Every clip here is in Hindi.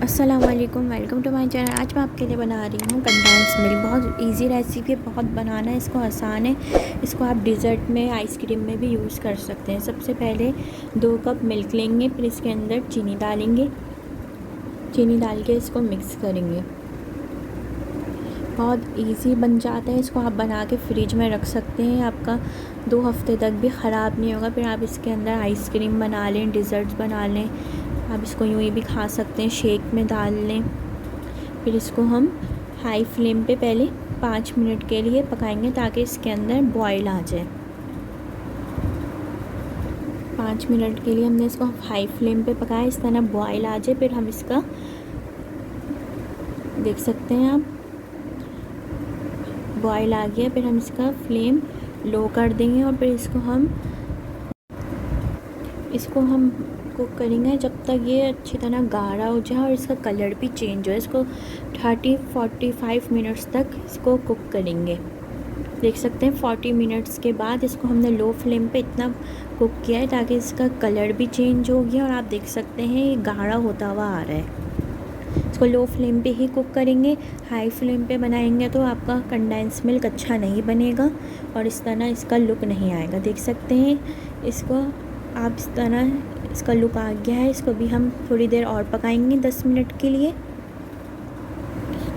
अस्सलामुअलैकुम, वेलकम टू माय चैनल। आज मैं आपके लिए बना रही हूँ कंडेंस मिल्क। बहुत इजी रेसिपी है, बहुत बनाना है इसको, आसान है। इसको आप डिज़र्ट में, आइसक्रीम में भी यूज़ कर सकते हैं। सबसे पहले 2 कप मिल्क लेंगे, फिर इसके अंदर चीनी डालेंगे। चीनी डाल के इसको मिक्स करेंगे। बहुत इजी बन जाता है। इसको आप बना के फ्रिज में रख सकते हैं, आपका 2 हफ्ते तक भी ख़राब नहीं होगा। फिर आप इसके अंदर आइसक्रीम बना लें, डिज़र्ट्स बना लें। आप इसको यूँ ही भी खा सकते हैं, शेक में डाल लें। फिर इसको हम हाई फ्लेम पे पहले 5 मिनट के लिए पकाएंगे ताकि इसके अंदर बॉयल आ जाए। 5 मिनट के लिए हमने इसको हाई फ्लेम पे पकाया, इस तरह बॉयल आ जाए। फिर हम इसका देख सकते हैं आप, बॉयल आ गया। फिर हम इसका फ्लेम लो कर देंगे और फिर इसको हम कुक करेंगे जब तक ये अच्छी तरह गाढ़ा हो जाए और इसका कलर भी चेंज हो। इसको 30-45 मिनट्स तक इसको कुक करेंगे। देख सकते हैं 40 मिनट्स के बाद इसको हमने लो फ्लेम पे इतना कुक किया है ताकि इसका कलर भी चेंज हो गया और आप देख सकते हैं ये गाढ़ा होता हुआ आ रहा है। इसको लो फ्लेम पे ही कुक करेंगे। हाई फ्लेम पे बनाएंगे तो आपका कंडेंस मिल्क अच्छा नहीं बनेगा और इस तरह इसका लुक नहीं आएगा। देख सकते हैं इसको आप, इस तरह इसका लुक आ गया है। इसको भी हम थोड़ी देर और पकाएंगे 10 मिनट के लिए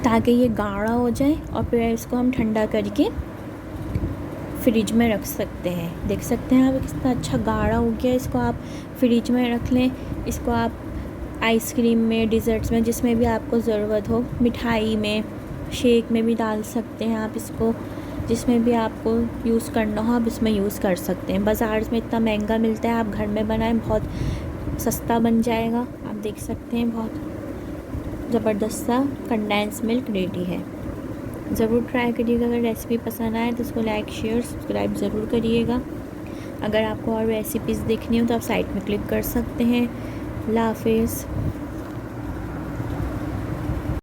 ताकि ये गाढ़ा हो जाए और फिर इसको हम ठंडा करके फ्रिज में रख सकते हैं। देख सकते हैं आप कितना अच्छा गाढ़ा हो गया। इसको आप फ्रिज में रख लें। इसको आप आइसक्रीम में, डिज़र्ट्स में, जिसमें भी आपको ज़रूरत हो, मिठाई में, शेक में भी डाल सकते हैं आप इसको। जिसमें भी आपको यूज़ करना हो आप इसमें यूज़ कर सकते हैं। बाज़ार में इतना महंगा मिलता है, आप घर में बनाएं, बहुत सस्ता बन जाएगा। आप देख सकते हैं बहुत ज़बरदस्त सा कंडेंस मिल्क रेडी है। ज़रूर ट्राई करिएगा। अगर रेसिपी पसंद आए तो उसको लाइक, शेयर, सब्सक्राइब ज़रूर करिएगा। अगर आपको और रेसिपीज़ देखनी हो तो आप साइट में क्लिक कर सकते हैं। अल्लाह हाफिज़।